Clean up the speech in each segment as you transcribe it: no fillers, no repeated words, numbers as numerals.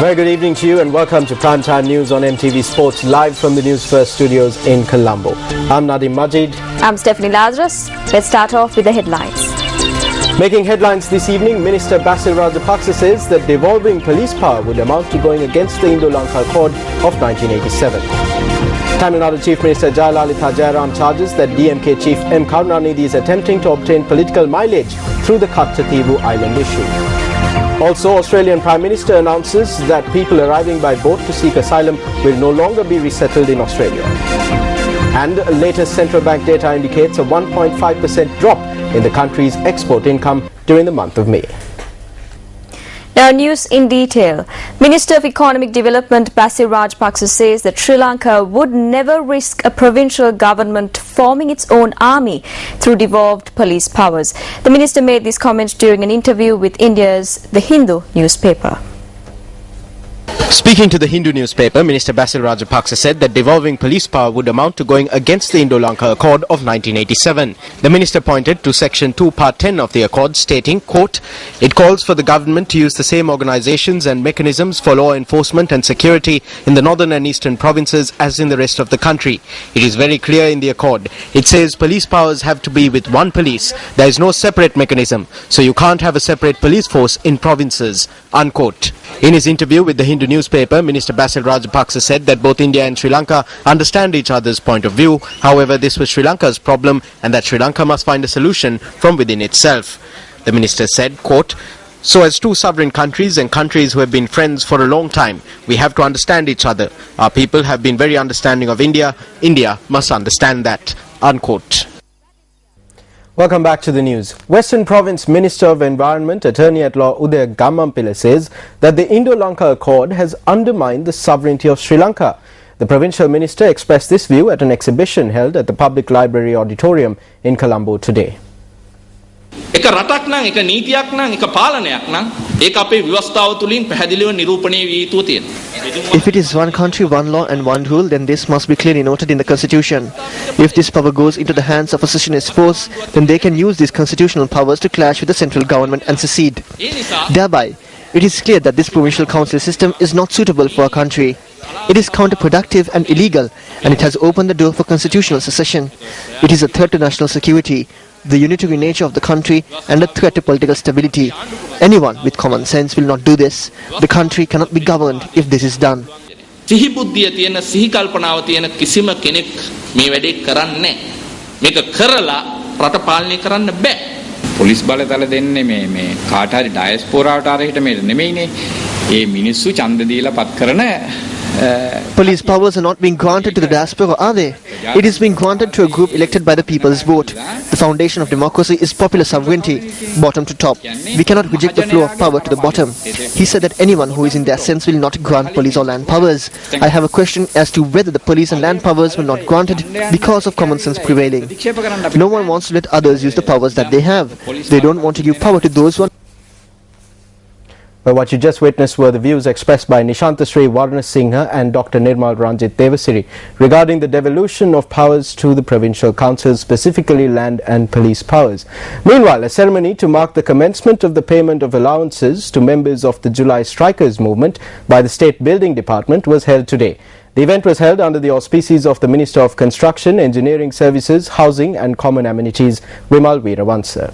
Very good evening to you and welcome to Primetime News on MTV Sports, live from the Newsfirst studios in Colombo. I'm Nadim Majid. I'm Stephanie Lazarus. Let's start off with the headlines. Making headlines this evening, Minister Basil Rajapaksa says that devolving police power would amount to going against the Indo-Lanka Accord of 1987. Tamil Nadu Chief Minister Jayalalitha Jayaram charges that DMK Chief M. Karunanidhi is attempting to obtain political mileage through the Kattathivu island issue. Also, Australian Prime Minister announces that people arriving by boat to seek asylum will no longer be resettled in Australia. And latest central bank data indicates a 1.5% drop in the country's export income during the month of May. Now, news in detail. Minister of Economic Development Basil Rajapaksa says that Sri Lanka would never risk a provincial government forming its own army through devolved police powers. The minister made these comments during an interview with India's The Hindu newspaper. Speaking to the Hindu newspaper, Minister Basil Rajapaksa said that devolving police power would amount to going against the Indo-Lanka Accord of 1987. The minister pointed to Section 2, Part 10 of the Accord, stating, quote, "It calls for the government to use the same organizations and mechanisms for law enforcement and security in the northern and eastern provinces as in the rest of the country. It is very clear in the Accord. It says police powers have to be with one police. There is no separate mechanism, so you can't have a separate police force in provinces," unquote. In his interview with the Hindu newspaper, Minister Basil Rajapaksa said that both India and Sri Lanka understand each other's point of view. However, this was Sri Lanka's problem and that Sri Lanka must find a solution from within itself. The minister said, quote, "So as two sovereign countries and countries who have been friends for a long time, we have to understand each other. Our people have been very understanding of India. India must understand that," unquote. Welcome back to the news. Western Province Minister of Environment, Attorney at Law Udaya Gammampila says that the Indo-Lanka Accord has undermined the sovereignty of Sri Lanka. The provincial minister expressed this view at an exhibition held at the Public Library Auditorium in Colombo today. එක රටක් නම් එක නීතියක් නම් එක පාලනයක් නම් ඒක අපේ ව්‍යවස්ථාව තුලින් පැහැදිලිව නිරූපණය විය යුතු තියෙනවා. If it is one country, one law and one rule, then this must be clearly noted in the constitution. If this power goes into the hands of a secessionist force, then they can use these constitutional powers to clash with the central government and secede. Thereby, it is clear that this provincial council system is not suitable for a country. It is counterproductive and illegal, and it has opened the door for constitutional secession. It is a threat to national security, the unitary nature of the country, and a threat to political stability. Anyone with common sense will not do this. The country cannot be governed if this is done. සිහි බුද්ධිය තියෙන සිහි කල්පනාව තියෙන කිසිම කෙනෙක් මේ වැඩේ කරන්නේ නැහැ. මේක කරලා රට පාලනය කරන්න බෑ. පොලිස් බලතල දෙන්නේ මේ කාට හරි ඩයස්පෝරාවට ආරෙහිට මේ නෙමෙයිනේ. ඒ මිනිස්සු ඡන්ද දීලා පත් කරන Police powers are not being granted to the diaspora, are they? It is being granted to a group elected by the people's vote. The foundation of democracy is popular sovereignty, bottom to top. We cannot reject the flow of power to the bottom. He said that anyone who is in their sense will not grant police or land powers. I have a question as to whether the police and land powers were not granted because of common sense prevailing. No one wants to let others use the powers that they have. They don't want to give power to those who are... Well, what you just witnessed were the views expressed by Nishantasri Varnasinghe and Dr. Nirmal Ranjit Devasiri regarding the devolution of powers to the provincial councils, specifically land and police powers. Meanwhile, a ceremony to mark the commencement of the payment of allowances to members of the July Strikers movement by the State Building Department was held today. The event was held under the auspices of the Minister of Construction, Engineering Services, Housing and Common Amenities, Vimal Weerawansa.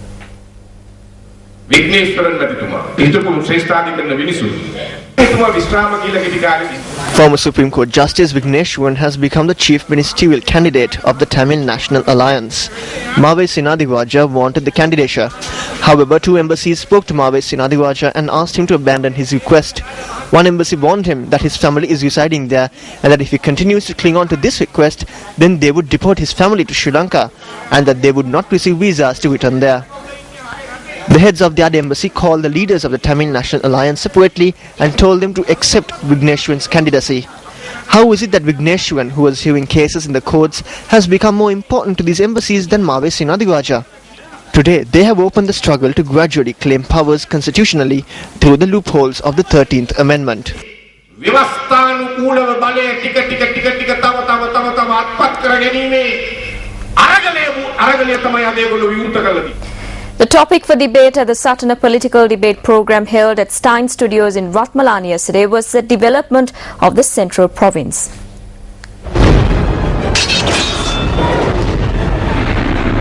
Former Supreme Court Justice Vigneshwaran has become the chief ministerial candidate of the Tamil National Alliance. Mave Sinadiraja wanted the candidature. However, two embassies spoke to Mave Sinadiraja and asked him to abandon his request. One embassy warned him that his family is residing there and that if he continues to cling on to this request, then they would deport his family to Sri Lanka and that they would not receive visas to return there. The heads of the other embassy called the leaders of the Tamil National Alliance separately and told them to accept Vigneshwaran's candidacy. How is it that Vigneshwaran, who was hearing cases in the courts, has become more important to these embassies than Mave Sinadiraja? Today, they have opened the struggle to gradually claim powers constitutionally through the loopholes of the 13th Amendment. The topic for debate at the Satana political debate program held at Stein Studios in Ratmalani yesterday was the development of the central province.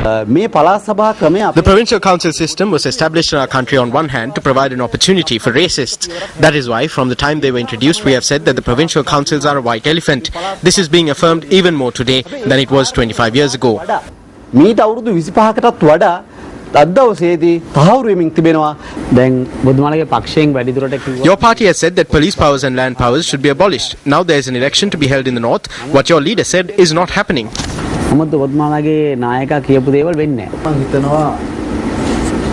The provincial council system was established in our country on one hand to provide an opportunity for racists. That is why from the time they were introduced we have said that the provincial councils are a white elephant. This is being affirmed even more today than it was 25 years ago. Your party has said that police powers and land powers should be abolished. Now there is an election to be held in the north. What your leader said is not happening.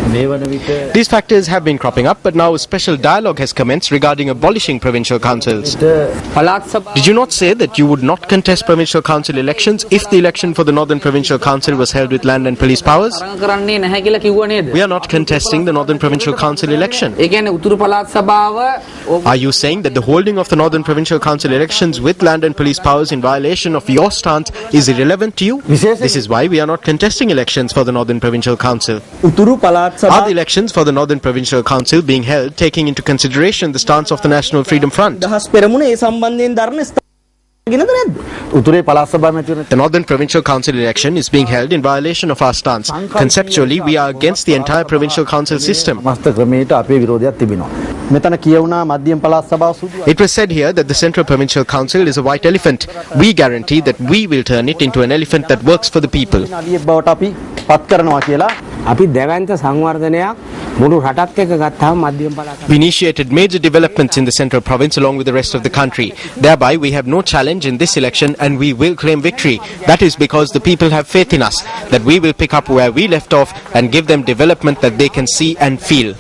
These factors have been cropping up, but now a special dialogue has commenced regarding abolishing provincial councils. Did you not say that you would not contest provincial council elections if the election for the Northern Provincial Council was held with land and police powers? We are not contesting the Northern Provincial Council election. Are you saying that the holding of the Northern Provincial Council elections with land and police powers in violation of your stance is irrelevant to you? This is why we are not contesting elections for the Northern Provincial Council. Are the elections for the Northern Provincial Council being held taking into consideration the stance of the National Freedom Front? The Northern Provincial Council election is being held in violation of our stance. Conceptually, we are against the entire provincial council system. It was said here that the Central Provincial Council is a white elephant. We guarantee that we will turn it into an elephant that works for the people. We initiated major developments in the Central Province along with the rest of the country. Thereby, we have no challenge in this election and we will claim victory. That is because the people have faith in us, that we will pick up where we left off and give them development that they can see and feel.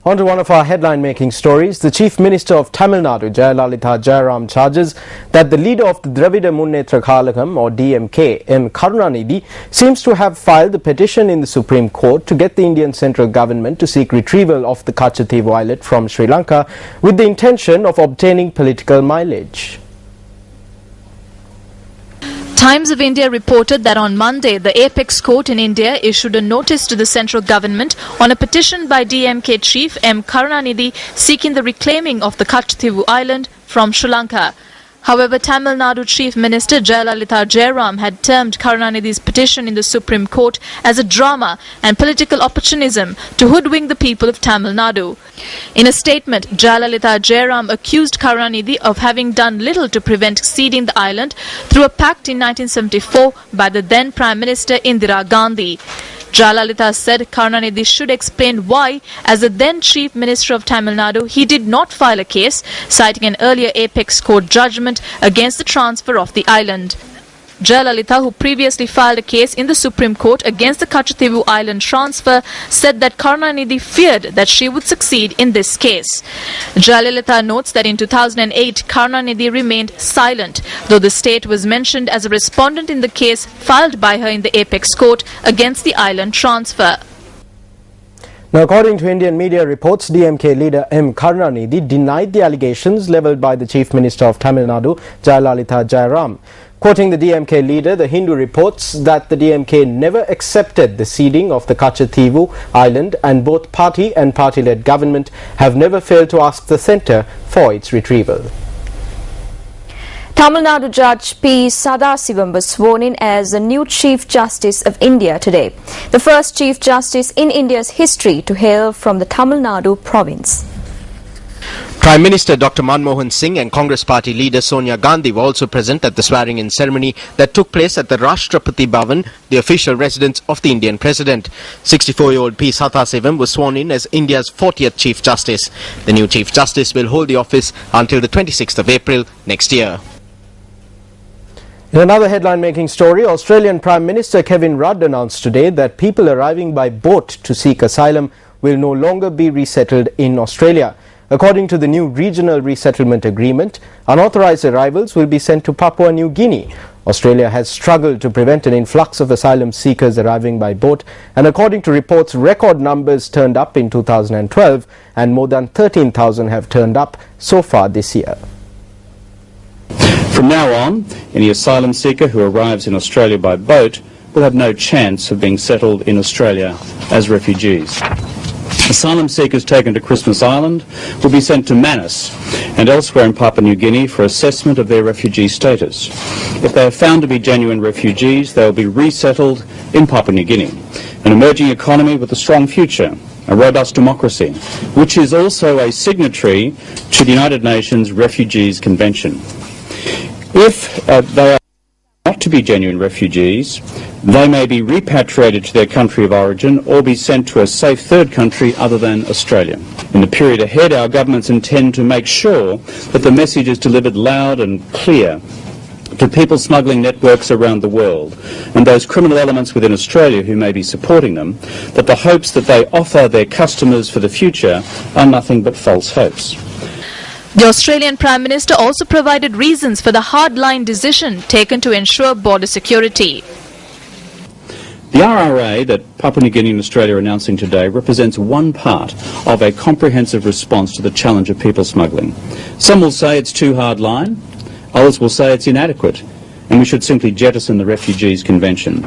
On to one of our headline-making stories. The Chief Minister of Tamil Nadu, Jayalalitha Jayaram, charges that the leader of the Dravida Munnetra Kalagam, or DMK, M. Karunanidhi, seems to have filed a petition in the Supreme Court to get the Indian central government to seek retrieval of the Kachativu islet from Sri Lanka with the intention of obtaining political mileage. Times of India reported that on Monday, the Apex Court in India issued a notice to the central government on a petition by DMK chief M. Karunanidhi seeking the reclaiming of the Kachativu island from Sri Lanka. However, Tamil Nadu Chief Minister Jayalalitha Jayaram had termed Karunanidhi's petition in the Supreme Court as a drama and political opportunism to hoodwink the people of Tamil Nadu. In a statement, Jayalalitha Jayaram accused Karunanidhi of having done little to prevent ceding the island through a pact in 1974 by the then Prime Minister Indira Gandhi. Jayalalitha said Karunanidhi should explain why, as the then Chief Minister of Tamil Nadu, he did not file a case, citing an earlier Apex Court judgment against the transfer of the island. Jayalalitha, who previously filed a case in the Supreme Court against the Kachativu island transfer, said that Karunanidhi feared that she would succeed in this case. Jayalalitha notes that in 2008, Karunanidhi remained silent, though the state was mentioned as a respondent in the case filed by her in the Apex Court against the island transfer. Now, according to Indian media reports, DMK leader M. Karunanidhi denied the allegations levelled by the Chief Minister of Tamil Nadu, Jayalalitha Jayaram. Quoting the DMK leader, The Hindu reports that the DMK never accepted the ceding of the Kachativu island and both party and party-led government have never failed to ask the centre for its retrieval. Tamil Nadu Judge P. Sadasivam was sworn in as the new Chief Justice of India today, the first Chief Justice in India's history to hail from the Tamil Nadu province. Prime Minister Dr. Manmohan Singh and Congress Party leader Sonia Gandhi were also present at the swearing-in ceremony that took place at the Rashtrapati Bhavan, the official residence of the Indian President. 64-year-old P. Sadasivam was sworn in as India's 40th Chief Justice. The new Chief Justice will hold the office until the 26th of April next year. In another headline-making story, Australian Prime Minister Kevin Rudd announced today that people arriving by boat to seek asylum will no longer be resettled in Australia. According to the new regional resettlement agreement, unauthorized arrivals will be sent to Papua New Guinea. Australia has struggled to prevent an influx of asylum seekers arriving by boat, and according to reports, record numbers turned up in 2012 and more than 13,000 have turned up so far this year. From now on, any asylum seeker who arrives in Australia by boat will have no chance of being settled in Australia as refugees. Asylum seekers taken to Christmas Island will be sent to Manus and elsewhere in Papua New Guinea for assessment of their refugee status. If they are found to be genuine refugees, they will be resettled in Papua New Guinea, an emerging economy with a strong future, a robust democracy, which is also a signatory to the United Nations Refugees Convention. If they are not to be genuine refugees, they may be repatriated to their country of origin or be sent to a safe third country other than Australia. In the period ahead, our governments intend to make sure that the message is delivered loud and clear to people smuggling networks around the world and those criminal elements within Australia who may be supporting them, that the hopes that they offer their customers for the future are nothing but false hopes. The Australian Prime Minister also provided reasons for the hardline decision taken to ensure border security. The RRA that Papua New Guinea and Australia are announcing today represents one part of a comprehensive response to the challenge of people smuggling. Some will say it's too hardline, others will say it's inadequate, and we should simply jettison the Refugees Convention.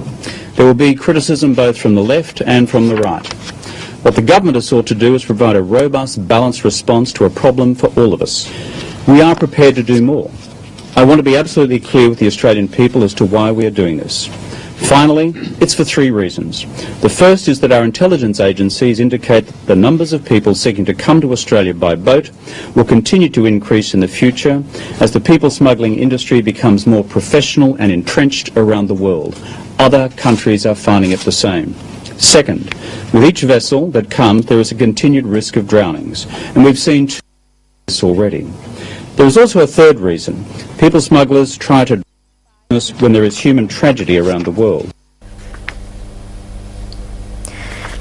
There will be criticism both from the left and from the right. What the government has sought to do is provide a robust, balanced response to a problem for all of us. We are prepared to do more. I want to be absolutely clear with the Australian people as to why we are doing this. Finally, it's for three reasons. The first is that our intelligence agencies indicate that the numbers of people seeking to come to Australia by boat will continue to increase in the future as the people smuggling industry becomes more professional and entrenched around the world. Other countries are finding it the same. Second, with each vessel that comes, there is a continued risk of drownings, and we've seen two this already. There is also a third reason. People smugglers try to when there is human tragedy around the world.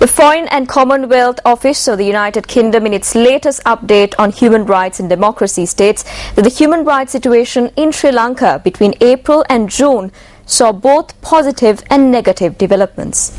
The Foreign and Commonwealth Office of the United Kingdom, in its latest update on human rights and democracy, states that the human rights situation in Sri Lanka between April and June saw both positive and negative developments.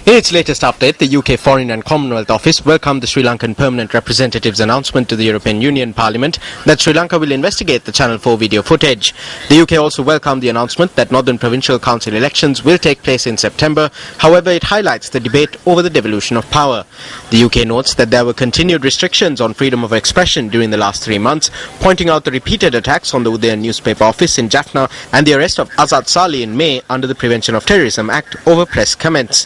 In its latest update, the UK Foreign and Commonwealth Office welcomed the Sri Lankan Permanent Representative's announcement to the European Union Parliament that Sri Lanka will investigate the Channel 4 video footage. The UK also welcomed the announcement that Northern Provincial Council elections will take place in September. However, it highlights the debate over the devolution of power. The UK notes that there were continued restrictions on freedom of expression during the last 3 months, pointing out the repeated attacks on the Udayan newspaper office in Jaffna and the arrest of Azad Saleh in May under the Prevention of Terrorism Act over press comments.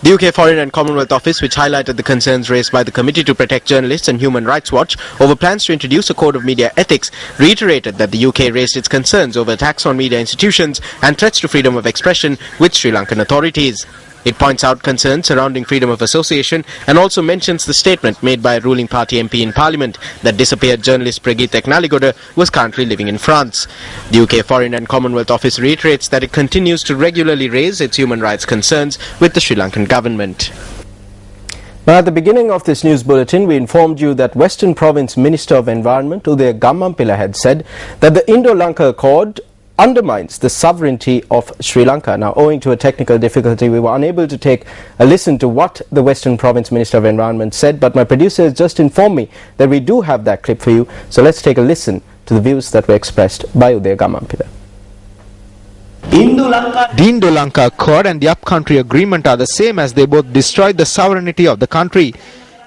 The UK Foreign and Commonwealth Office, which highlighted the concerns raised by the Committee to Protect Journalists and Human Rights Watch over plans to introduce a code of media ethics, reiterated that the UK raised its concerns over attacks on media institutions and threats to freedom of expression with Sri Lankan authorities. It points out concerns surrounding freedom of association and also mentions the statement made by a ruling party MP in Parliament that disappeared journalist Pregit Eknaligoda was currently living in France. The UK Foreign and Commonwealth Office reiterates that it continues to regularly raise its human rights concerns with the Sri Lankan government. Now, at the beginning of this news bulletin, we informed you that Western Province Minister of Environment Udaya Gammampila had said that the Indo-Lanka Accord undermines the sovereignty of Sri Lanka. Now, owing to a technical difficulty, we were unable to take a listen to what the Western Province Minister of Environment said, but my producer has just informed me that we do have that clip for you. So let's take a listen to the views that were expressed by Udaya Gammampila. The Indo-Lanka Accord and the Upcountry Agreement are the same, as they both destroyed the sovereignty of the country.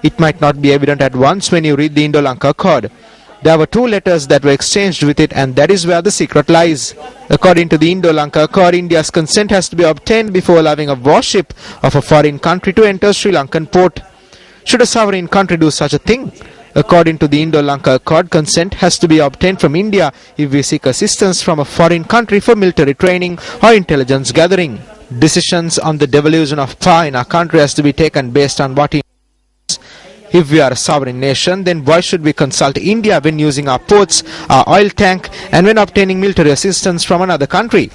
It might not be evident at once when you read the Indo-Lanka Accord. There were 2 letters that were exchanged with it, and that is where the secret lies. According to the Indo-Lanka Accord, India's consent has to be obtained before allowing a warship of a foreign country to enter Sri Lankan port. Should a sovereign country do such a thing? According to the Indo-Lanka Accord, consent has to be obtained from India if we seek assistance from a foreign country for military training or intelligence gathering. Decisions on the devolution of power in our country has to be taken based on what If we are a sovereign nation, then why should we consult India when using our ports, our oil tank, and when obtaining military assistance from another country?